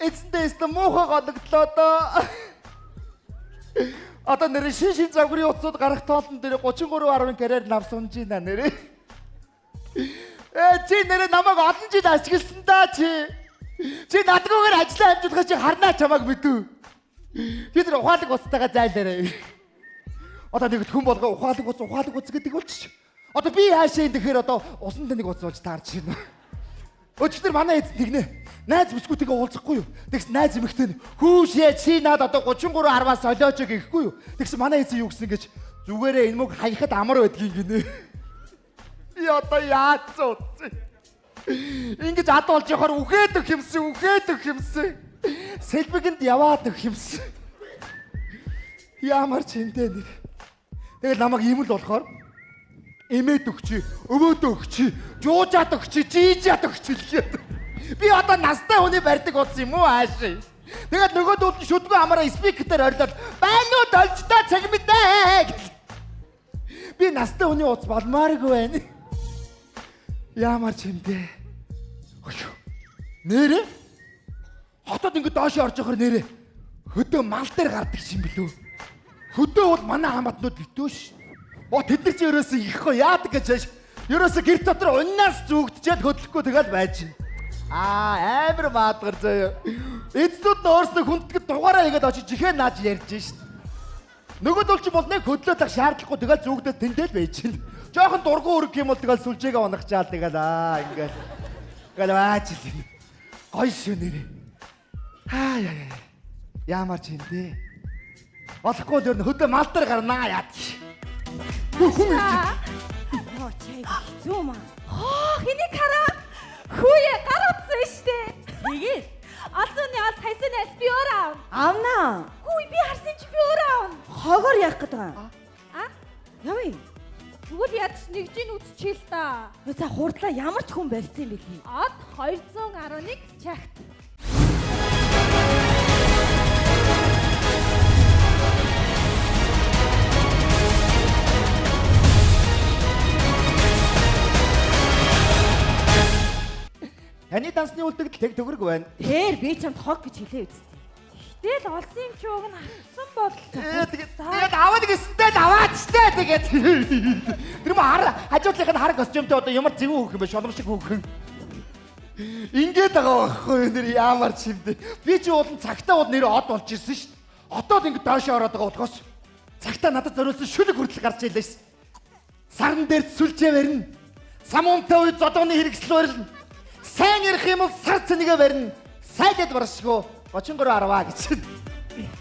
Эцэндээ муухай гоногдлоо доо. Одоо нэр шин загварын утсууд гарах тоолн дээр 33.10 карьер нам сунж ийна нэрээ. Чи нэрээ намайг олон жил ашигласан да чи. Чи надгүйгээр ажиллаа амжуулахаа чи харнаа чамайг мэдв. Бид нар ухаалаг уцтайгаа зайлаарай. Одоо нэг хүн болго ухаалаг уц гэдэг болчих. Одоо би хаашаа энэ тэгэхээр одоо усан таныг уц болж таарч байна. Өчигдөр манай эзэн тэгнэ. Найз бүсгүйтэйгээ уулзахгүй юу? Тэгс найз эмэгтэй нь хүүшээ чи над одоо 33.10-аас солиоч гэхгүй юу? Тэгс манай эзэн юу гэсэн гэж зүгээрээ энэ мөг хаяхад амар байдгийг гинэ. Би одоо яаж зүүц? Ингэж ад болж явахаар үхээд өгөх юмсан. Сэлбэгэнд яваад өгөх юмсан. Ямар ч хэмтэй нэг. Тэгэл намайг ийм л болохоор эмээд өгчи, өвөөдөө өгчи, жуужаад өгчи, жийжаад өгчи лгээд. Би одоо настай хүний барьдаг утс юм уу ааши. Тэгээд нөгөөдүүд нь шүдгүй амаараа спикерээр орилоод байнууд олж та цаг мэдээ. Би настай хүний утс болмааргүй байна. Ямар ч хэмтэй. Нэрээ? Хотод ингэ доош орж явахаар нэрээ. Хөдөө мал дээр гардаг юм билүү? Хөдөө бол манай хамаатнууд битүүш. Тэд нар чи ерөөсөө ихгүй яадаг гэж ерөөсөө гэр дотор уннаас зүгдчихэд хөдлөхгүй тэгэл байж. Амар маадгар заяа. Эцнүүд нь өөрснөө хүндэтгэд дугаараа хийгээд очиж жихээ нааж ярьж шít. Нөгөөдөл чи бол нэг хөдлөөд ах шаардлагагүй тэгэл зүгдээд тэндэл байж шít. Жохон дургуун өрг юм бол тэгэл сүлжээгээ унагчаал тэгэл ингээл баач л. Гой шүү нэрээ. Ямар ч юм дээ. Болохгүй л ер нь хөдөө мал дээр гарнаа яад. Чай зүүма. Хэнийг хараа? Хүүе гарацсан штэ. Тэгээд алсны алс хайсанаас би өрөө. Авна. Хүүе би харсан чи би өрөө. Хогоор яах гээд байгаа. Явъя. Тэгвэл ядч нэгжийн үсчихэл та. За хурдлаа ямар ч хүн барьсан юм бэлий. Од 211 чагт. Таны дансны үлдэгдэл тэг төгрөг байна. Тэр би чамд хог гэж хэлээ үсттэй. Тэгэл олсон юм чи уг нь хатсан бол. Тэгээд аваад гэсэнтэй аваач тээ тэгээд. Тэр мө хажуудлынх нь хар костюмтэй одоо ямар зэвүү хөөх юм бэ? Шолом шиг хөөх. Ингээд байгаа байхгүй нэр ямар ч юм бэ. Би чи уулын цагтаа ууд нэр од болж ирсэн шүү дээ. Одоод ингээд доош ороод байгаа болохоос цагтаа надад зориулсан шүлэг хүртэл гарч ийлээ ш. Сарн дээр сүлжээ барина. Самуунтай үе зодооны хэрэгсэл барилна. Сайн ярих юм бол сар цэнигээ барина. Сайдад баршгүй 33.10 гэж.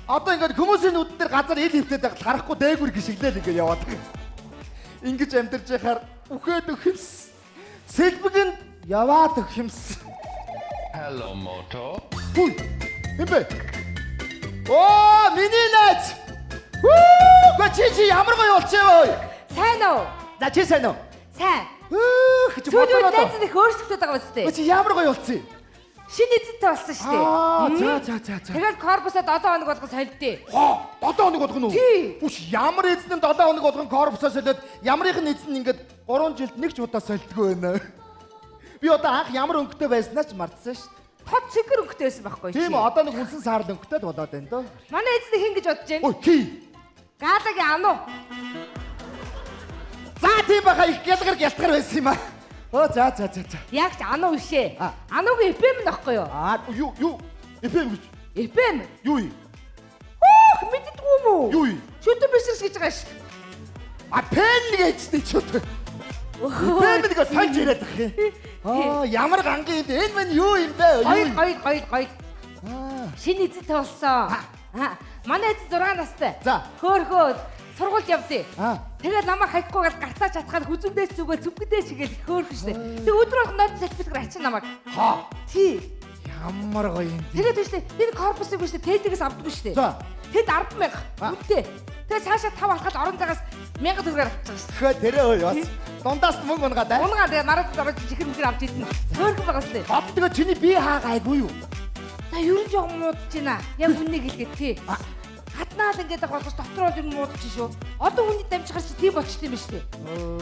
Одоо ингээд хүмүүсийн нүдэн дээр газар ил хөвтөд байхад харахгүй дээгүр гიშгэлээл ингээд яваад. Ингэж амьдарч яхаар үхээд өгөх юмс. Сэлбэгэнд яваад өгөх юмс. Hello Moto. Хүй. Хэмбэ. Миний найз. Чи ямар гоё болчихвоо. Сайн уу? За чи сайн уу? Сайн. Сүүлийн найз их өөрсгөлтэй байгаа биз дээ. Чи ямар гоё болцсон юм? Шинэ эзэнтэй болсон шүү дээ. За. Тэгээд корпусад 7 хоног болгон солилдээ. 7 хоног болгоно уу? Үш ямар эзэн нь 7 хоног болгон корпусаа солиод ямарынх нь эзэн ингээд 3 жилд нэг ч удаа солилдгүй байна. Би одоо анх ямар өнгөтэй байснаа ч мартсан шүү дээ. Тод цэгэр өнгөтэй байсан байхгүй чи. Тийм одоо нэг үнсэн саарл өнгөтэй болоод байна дөө. Манай эзэн хин гэж бодож байна. Ой хий. Галаги ануу. За тийм баха их гялгар байсан юм аа. За. Яг ч ануу бишээ. Ануугийн эпэм нөхгүй юу? Юу? Эпэм гэж. Эпэм? Юу юм? Мэддэггүй юм уу? Юу юм? Шүтэн бишрс гэж байгаа шүү. Пен гэжтэй ч үү. Эпэм нэг санаж яриад байх юм. Ямар гангийн юм бэ? Энэ мань юу юм бэ? Гоё. Шинэ эзэнтэй болсон. Манай эзэн 6 настай. За. Хөөхөө сургуульд явдээ. Тэгээд намайг хаяхгүйгээр гартаа чатахад хүзүндээс зүгээ зүвгэдээ чигээл хөөрхөн штэ. Тэг өдөр болгоноо салбитгэр ачин намайг. Тий. Ямар гоё юм. Тэгээд биш үү? Энэ корпусыг биш үү? Тэдгээс авдаггүй штэ. За. Тэд 10,000. Үнэтэй. Тэгээ цаашаа 5 алхаад орон цагаас 1000 төгрөөр авчихсан. Хөө тэрээ ой бас. Дундаас мөнгө унгаад аа. Унгаа тэгээ мараад ороод чихэр мэгэр авч идэнэ. Цөөрхөн байгаас лээ. Боттгоо чиний бие хаа гайгүй юу? За ер нь жоохон муудаж байна. Яг үннийг хэлгээд тий. Хатнаад ингээд голгож дотор бол юм муудаж шүү. Одоо хүний дамжихаар чи тийм болчтой юм шүү дээ.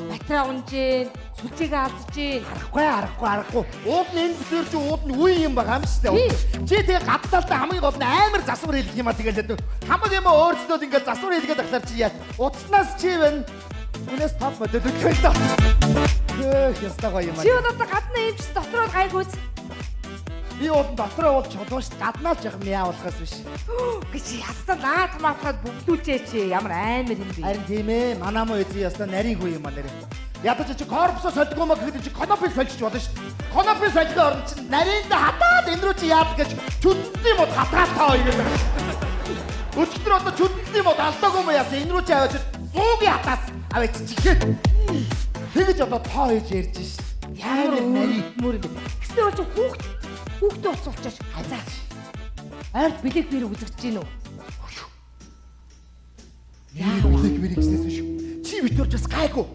Батраа унжээ, сүлжээгээ алдажээ. Арахгүй. Ууд нь энэ бүтээр чи ууд нь үе юм байгаа юм шүү дээ. Чи тэгээ гадтаалтаа хамгийн гол нь амар засвар хэлэх юм а тэгээд хамаг юм өөрсдөө ингээд засвар хэлгээд ахлаар чи яа. Утаснаас чи байна. Үнээс топ мод дөдөлтэй л доо. Ястаа гоё юм а. Чи одоо гадна юм чи дотороо гайгүйц. Би ууд дотроо бол чулуун шүү. Гаднаа ч яхам яавуулахаас биш. Гэж ястаа наа тамаахад бүгдүүлчээ чи ямар амар юм бэ? Харин тийм ээ. Манаа муу эзэн ястаа нарийн хүү юм а нэр. Ядаж чи корпусоо сольдгоо маа гэхэд чи конопи сольж болно шүү. Конопи сольдгоо орн чи нарийн да хатаад энэ рүү чи яад гэж чүдний мод хатаад таа юм байна. Өчтөр одоо чүдний мод алдаагүй маа яасан энэ рүү чи аваад зуугийн хатаас аваач чихээд. Тэгэж одоо тоо хийж ярьж шít. Ямар нарийн мөр юм. Гэснээр чи хүүхдээ уцуулчаач хазаач. Ард бэлэг бэр үзэгч гин үү? Яа бэлэг бэр гэснээс шүү. Чи битүүрч бас гайгүй.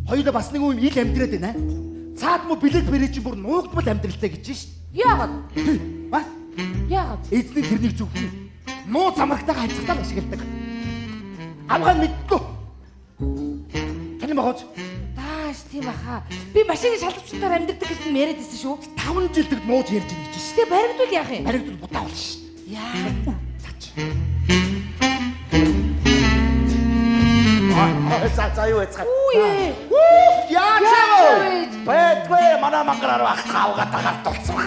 Хоёулаа бас нэг юм ил амьдраад байна. Цаад мө бэлэг бэрээ чи бүр нуугдмал амьдралтай гэж шít. Яагаад? Ма? Яагаад? Эзний тэрнийг зөвхөн нуу замрагтайгаа харьцагтаа ашигладаг. Амгаа мэдгүй. Таны магаж Дааш тийм баха. Би машины шалгавчдаар амьддаг гэж яриад байсан шүү. 5 жилдэг нууж ярьж байгаа гэж шít. Тэгээ баригдвал яах юм? Баригдвал будаа болно шít. Яа. Цаач. За юу яцгаа. Үе. Яачаа. Бэтгүй манай мангараар баг тавгаатагаар толцсон.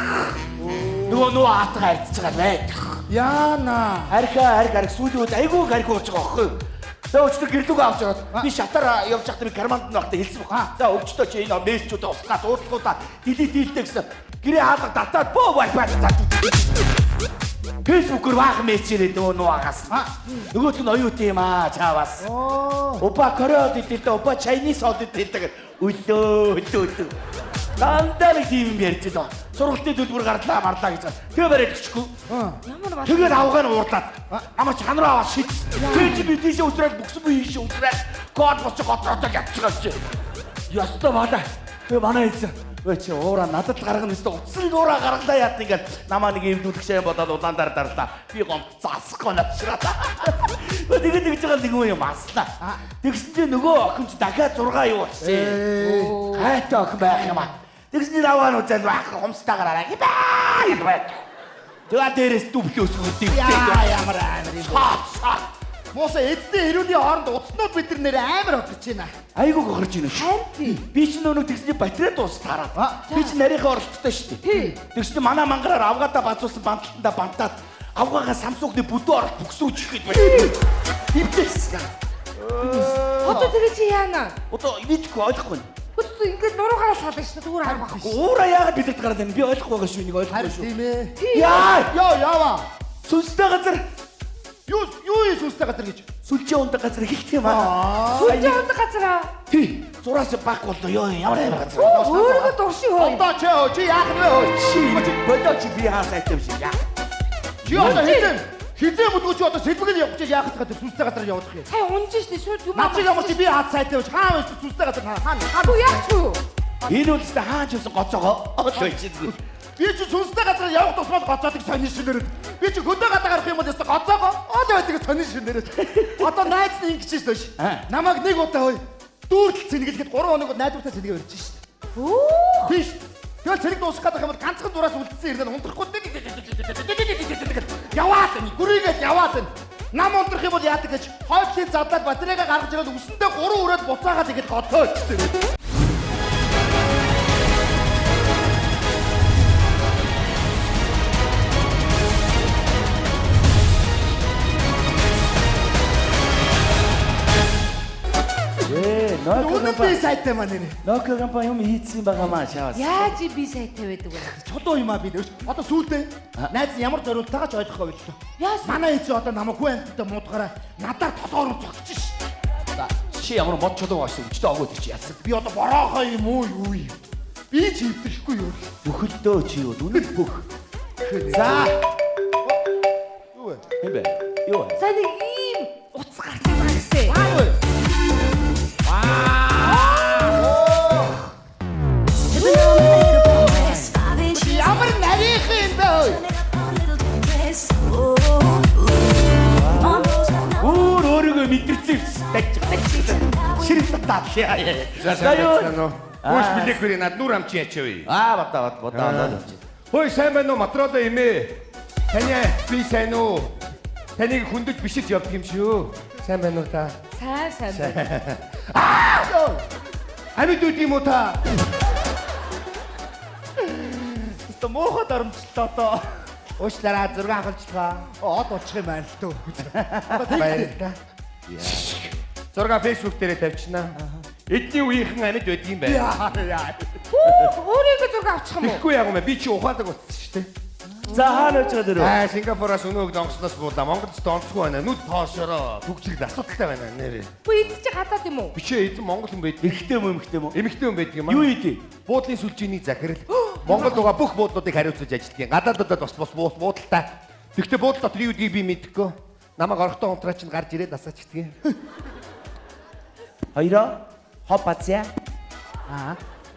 Нөгөө хатгаа харьцаж байгаа байд. Яана. Харих сүүлийн үед айгүй гариг ууж байгаа байхгүй юу? За өчтөр гэрлүүгээ авч яваад би шатаар явж байхдаа би карманд нь байхдаа хэлсэн баг. За өвчтөө чи энэ мессежүүдээ устгаад уудлуудаа дийлдэ гэсэн. Гэрээ хаалга татаад боо вайфай татаад. Facebook-оор баах мессежээр нөгөө агаас. Нөгөөх нь оюутан юм аа чаавас. Опа Кореод идэлдэ опа Chinese хот идэлдэг. Өлөө. Дандаа нэг тийм юм ярьж байгаа. Сургалтын төлбөр гарлаа марлаа гэж. Тэгээ бариад өчгүй. Ямар ба. Тэгээд авгаа нь уурлаад. Амар чанараа аваа шít. Тэгээд би тийшээ усраад бүкс би ийшээ усраад код боч готроод ятчихсан чи. Ястаа баада. Тэгээ манай хэлсэн. Өө чи уураа надад гаргана өстө утсан уураа гаргалаа яат ингээд намаа нэг эвдүүлэгчээ бодоод улаан дарлаа. Би гомт засахгүй навчраа. Тэгээд тэгж байгаа нэг юм аснаа. Тэгсэн чи нөгөө охин чи дахиад 6 юу болчихсон. Хайтай охин байх юм аа. Тэгсэн чи даваа нь үзэл байх хомстаагаар араа гэдэг байт. Тэгээд дээрээс дүвлөөс өгдөг. Ямар амар юм бэ? Моса эдтэй хэрүүний хооронд утаснууд бид нэр амар hodж байна. Айгуу гохорж байна шүү. Харин Би ч нөгөө тэгсэн чи батарей дуустаараад. Би ч нарийнхаа оролттой шүү дээ. Тэгсэн чи манай мангараар авгаатаа базуулсан банталтанда бантаад авгаагаа Samsung-ны бүдүү оролт бүксүүч ихэд байна. Ивдэс. одоо тэгээ чи яана? Одоо мэдгүй ойлгохгүй. Хөтөө ингээд нуруугаараа сална шүү. Зүгээр харахгүй. Уура яагаад бидэд гараад байна? Би ойлгохгүй байгаа шүү. Нэг ойлгохгүй шүү. Тийм ээ. Яава. Сүнстэй газар. Юу сүнстэй газар гэж? Сүлжээ ундаг газар хэлт юм аа. Сүлжээ ундаг газар. Тий. Зураас баг болдоо ёо ямар газар. Өөрөөгөө дурши хөө. Одоо чи яах вэ? Чи бодоо чи би хаа сайтай биш яа. Чи одоо хизээ мэдгүй чи одоо сэлбэг нь явж яах гэдэг сүнстэй газар явах юм. Сая унж штэ шууд юм. Наач ямар чи би хаа сайтай биш хаа вэ сүнстэй газар хаа. Юу яах вэ? Энэ үстэй хаа ч гэсэн гоцоогоо. Одоо чи би чи сүнстэй газар явах тусмал гоцоодаг сонин шинээрээ. Би чи хөдөө гадаа гарах юм бол яста гоцоогоо. Одоо байдаг сонин шинээрээ. Одоо найз нь ингэчихсэн шүү. Намайг нэг удаа хөөе. Дүүртэл цэнгэлгээд 3 хоног найдвартай цэнгээ өрж шít. Оо. Тийш. Тэгээ цэнэг дуусах гэдэг юм бол ганцхан дураас үлдсэн ирнэ унтрахгүй. Яваад энэ гүрийгээд яваад энэ. Нам унтрах юм бол яадаг гэж хойдлын задлаад батарейгаа гаргаж ирээд үсэндээ 3 өрөөд буцаагаад игээд гоцооч тийм. Өнөө би сайтай маань нэ. Nokia компани юм хийцсэн байгаа маа шаваас. Яаж би сайтай байдаг вэ? Чулуу юм аа би нэ. Одоо сүүлдээ найз ямар зориултайгаа ч ойлгохгүй байлаа. Яасан? Манай эцэг одоо намайг хүү амьтдаа муудгараа надаар толгоор цогч шít. Чи ямар мод чулуу бааш өчтөө агууд чи яасан. Би одоо бороохоо юм уу юу юм. Би ч хөвдөхгүй юу. Бүхэлдөө чи юу үнэн бүх. За. Юу вэ? Юу? Сайн нэг ийм утас гарч байгаа гэсэн. Ямар нарийнх юм бэ? Өөрийгөө мэдэрсэн ширэг татаад яа. Хөөс билэхвэр над нүр амч ячаа. Бодоо. Хөөе сайн байна уу матроло эмээ. Таны би сайн уу? Таныг хүндэж бишиж явдаг юм шүү. Сайн байна уу та? Сайн. Ами дүүд юм уу та? Өстө моохот оромжлоо тоо. Уучлаарай 6 ахалчлаа. Од учих юм байна л төө. Баярлалаа. Зурга фэйсбүүк дээр тавьчихна. Эдний үеийнхэн амьд байдаг юм байна. Өөрийгөө зураг авчих юм уу? Тэгэхгүй яг юм би чи ухаадаг утсан шүү дээ. За хаана очиж дөрөв? Сингапураас өнөөг донгосноос буулаа. Монголд тоонцгүй байна. Нүд тоошороо. Төгжрэл асуудалтай байна нэрээ. Бүү эд чи гадаад юм уу? Бичээ эзэн Монгол хүн байдаг. Эхтэй юм уу? Эмэгтэй хүн байдаг юм аа. Юу ийдээ? Буудлын сүлжээний захирал. Монгол угаа бүх буудлуудыг хариуцаж ажилладаг. Гадаадуудад бас буудалтай. Тэгвэл буудлын дотор юу гэдгийг би мэдэхгүй. Намайг орхитон унтраа чинь гарч ирээд асаачдаг. Хоёроо хоп баця.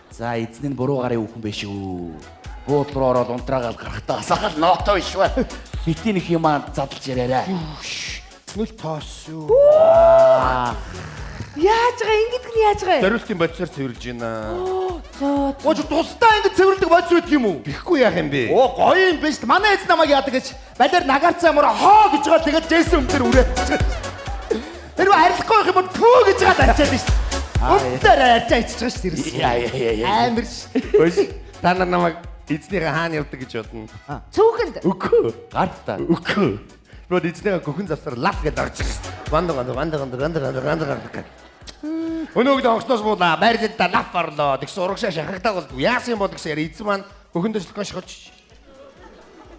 За эзэн нь буруу гарын хүүхэн биш үү? Буудлын руу ороод унтраагаал гарахтаа асаахал ноото биш бай. Битийн их юм задлж яраарай. Нүл тоос шүү. Яаж байгаа ингэдэг нь яаж байгаа? Зориултын бодисоор цэвэрлж байна. Ууч тусдаа ингэ цэвэрлдэг бодис үйд юм уу? Бихгүй яах юм бэ? Оо гоё юм биш. Манай эз намайг яадаг гэж балиар нагаарцаа мөр хоо гэж байгаа тэгээд Джейсон өмдөр үрээд. Тэр харилцахгүй байх юм бол түү гэж байгаа дачаад биш. Өмдөр арчаа ичж байгаа шүү дээ. Амар ш. Хөөс та нар намайг эзнийхээ хаана явдаг гэж бодно. Цүүхэнд. Үгүй. Гартаа. Үгүй. Бод эзнийхээ гөхөн завсар лав гэж орж ирсэн. Вандаг. Өнөөг донгосноос буулаа. Байрлалдаа лав орлоо. Тэгс урагшаа шахагтаа болдгоо. Яасан юм бол гэсэн яри эзэн маань гөхөн дэвшлэгэн шохож.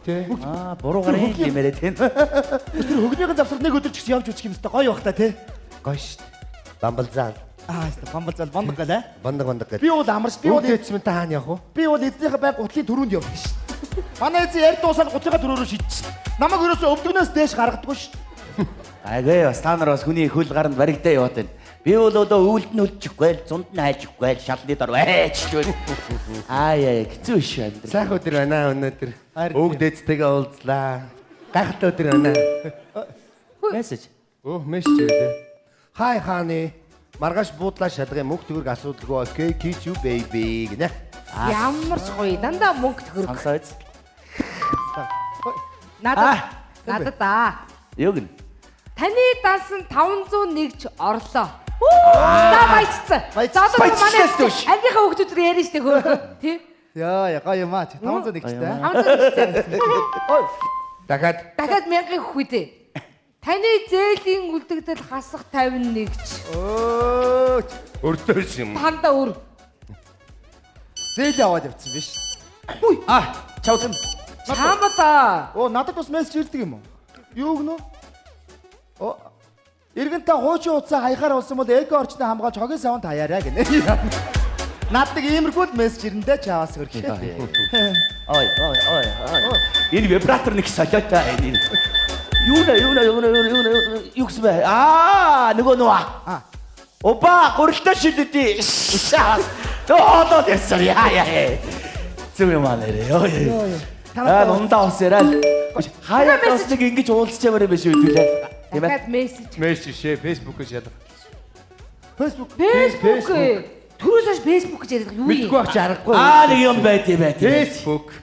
Тэ. Буруу гарын гэмээрээ тэн. Тэр хөгнийхэн завсар нэг өдөр ч гэсэн явж үзэх юм өстой гоё бах та тий. Гоё шүү дээ. Бамбалзаал. Өстой бамбалзал бандаг гэлээ. Бандаг гэж. Би бол амарч би бол эзэн та хаана явах вэ? би бол эзнийхээ байг гутлын төрөнд явдаг ш. Манай эзэн ярь дуусаад гутлынхаа төрөөрөө шидчих. Намайг ерөөсөө өвдгнөөс дээш гаргадаггүй ш. Айгүй бас та нар бас хүний хөл гаранд баригдаа яваад байна. Би бол одоо өвөлд нь үлчихгүй л зунд нь хайлчихгүй л шалны дор байчгүй. Хэцүү ш амьдрал. Сайхан өдөр байна өнөөдөр. Өвг дээдтэйгээ уулзлаа. Гайхалтай өдөр байна. Мессеж. Мессеж ирдэ. Хай хааны. Маргааш буудлаа шалгын мөнгө төгрөг асуудалгүй. Окей, kiss you baby гинэ. Ямар ч гоё. Дандаа мөнгө төгрөг. Сонсооц. Надад. Юу гин? Таны дансан 501 ч орлоо. За баяцсан. За одоо манай ангийнхаа хүүхдүүд яриа штэ хөөхөө. Тий? Яа, гоё юм аа. 501 ч та. 501. Дахиад 1000 хүүхдээ. Таны зээлийн үлдэгдэл хасах 51 ч. өртөөс юм. Танда өр. Зээл яваад явцсан биш. Чав зам. Чамбата. Оо, надад бас мессеж ирдэг юм уу? Юу гэнэ? Оо. Иргэнтэй хуучин утсаа хаяхаар болсон бол эко орчны хамгаалж хогийн савнд хаяарай гинэ. Надад иймэрхүү мессеж ирэндээ чаавас хөрхөө. Ой. Энэ вибратор нэг солиотой энэ. Юу гэсэн бэ? Нөгөө нөө. Опа, гурилтаа шилдэдий. Тоо дэсэр яа. Зүг юм аа нэрээ. Ундаа усэраа. Хаяа бас нэг ингэж уулзч ямар юм биш үү төлөө. Тийм ээ. Дахиад мессеж. Мессеж шээ Facebook-ээс яадаг. Facebook. Түрүүс Facebook гэж яриад юу юм? Мэдгүй ах чи аргагүй. Нэг юм байт юм байт. Facebook.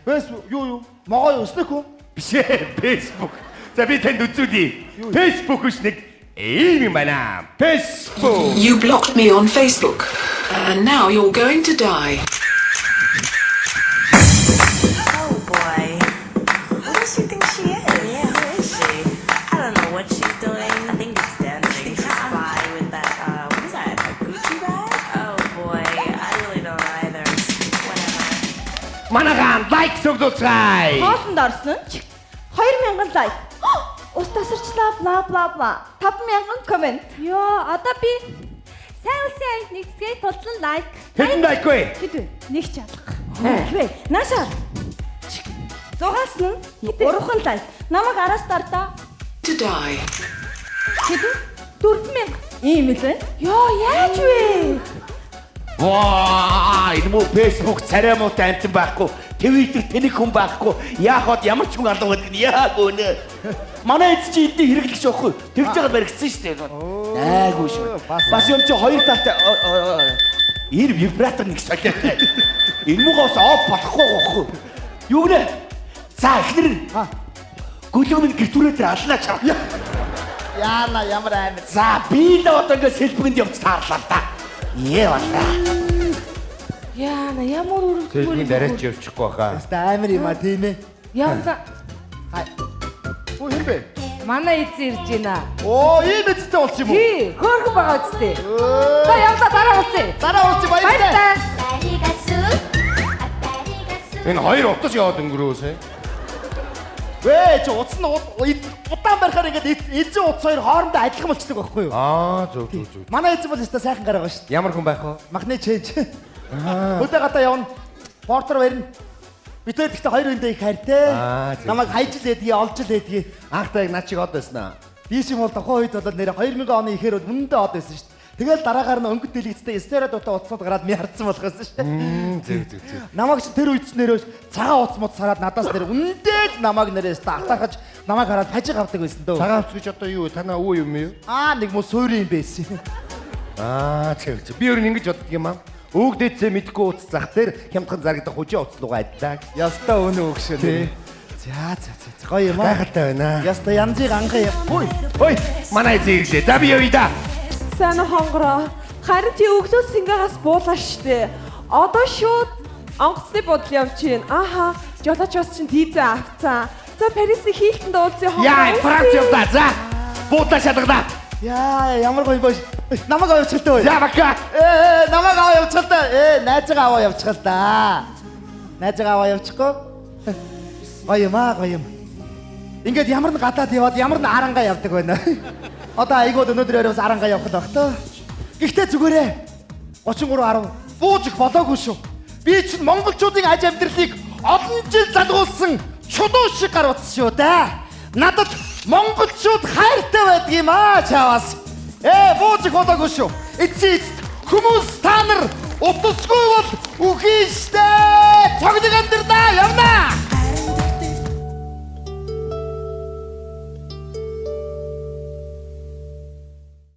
Юу? Могой өснөх үү? Биш ээ, Facebook. За би танд үзүүлье. Facebook-ш нэг ийм юм байна. Facebook. You blocked me on Facebook, and now you're going to die. Oh boy. Who does she think she is? Yeah, who is she? I don't know what she's doing. I think it's dancing. She's fly with that, what is that, a Gucci bag? Oh boy, I really don't either. Whatever. Манайхан лайк сөгдүүлцгаая. Хоолнд орсон нь 2000 лайк. Ус тасарчлаа бла бла бла. 5000 коммент. Йоо, одоо би сайн улсын аянд нэгсгээ тултлан лайк. Хэдэн лайк вэ? Хэд вэ? Нэг ч алах. Хвээ. Наашаа. Зугаас нь 3хан лайк. Намайг араас дардаа. To die. Хэд 4000 ийм л байна. Йоо яаж вэ? Ваа, энэ муу Facebook царай муутай амтан байхгүй. Twitter тэнэг хүн байхгүй. Яахад ямар ч хүн алга байдаг нь яг үнэ. Манай эд чи эдний хэрэглэгч байхгүй. Тэгж байгаа баригдсан шүү дээ. Айгуу шүү. Бас юм чи хоёр талтай энэ вибратор нэг солиотой. Энэ муугаас оф болохгүй гохгүй. Юу гэнэ? За эхнэр. Гүлгөмн гэртүүрээ тэр аллаа чав. Яана ямар амар. За би л одоо ингэ сэлбэгэнд явж таарлаа да. Ээ бата. Яана ямар Сэлбэгийн үргэлж дараач явчихгүй хаа. Яста амар юм а тийм ээ. Яна Оо юм бэ? манай эзэн ирж байна. Оо ийм эцэстээ болсон юм уу? Тий, хөөрхөн байгаа үстэй. За явлаа дараа уулзъя. Дараа уулзъя баярлалаа. Энэ хоёр утас яваад өнгөрөөсэй. Вэ чи утас нь удаан барихаар ингээд эзэн утас хоёр хоорондоо адилхан болчихдог байхгүй юу? Аа зөв. Манай эзэн бол өстой сайхан гараа шүү дээ. Ямар хүн байх вэ? Махны чэнж. Хөдөө гадаа явна. Портер барина. Бид тэр ихтэй хоёр өндөө их хайртай. Намайг хайж л байдгийг, олж л байдгийг. Анхтай яг наа чиг од байснаа. Би юм бол тухайн үед бол нэр 2000 оны ихээр бол үнэндээ од байсан шүү дээ. Тэгэл дараагаар нь өнгөт дэлгэцтэй стереодутай утаснууд гараад ми хардсан болохоос шүү дээ. Зөв. Намайг ч тэр үед ч нэрөө цагаан утас сараад надаас нэр үнэндээ намайг нэрээс атахаж намайг хараад хажиг авдаг байсан дөө. Цагаан утас гэж одоо юу вэ? Танаа өө юм юу? Нэг муу суурийн юм байсан. Зөв. Би өөр ингэж боддог юм аа. Өөгдөөцөө мэдгүй утас зах дээр хямдхан зарагдах хужийн утас руугаа адилаа. Яста өнөө өгшөө. За гоё юм аа. Гайхалтай байна. Яста янзыг анхаа. Ой, манай зэрэглээ. За би явъя да. Сайн хонгороо. Харин чи өглөө сингагаас буулаа штэ. Одоо шууд онгоцны бодол явж гин. Аха, жолооч бас чин тийзээ авцаа. За Парисын хийлтэнд уулзъя хонгороо. Яа, Франц явлаа. За. Буудлаа шалгадаа. Яа, ямар гоё бош. Намайг аваа явчихлаа. За бака. Намайг аваа явчихлаа. Найзгаа аваа явчихлаа. Найзгаа аваа явчихгүй. Гоё юм аа, гоё юм. Ингээд ямар нэг гадаад яваад ямар нэг арангаа явдаг байна. Одоо айгууд өнөөдөр өрөөс арангаа явах л баг тоо. Гэхдээ зүгээрээ 33.10 бууж их болоогүй шүү. Би чинь монголчуудын аж амьдралыг олон жил залгуулсан чулуу шиг гар утас шүү дээ. Надад монголчууд хайртай байдаг юм аа чаавас. Бууж их болоогүй шүү. Эцсийн хүмүүс та нар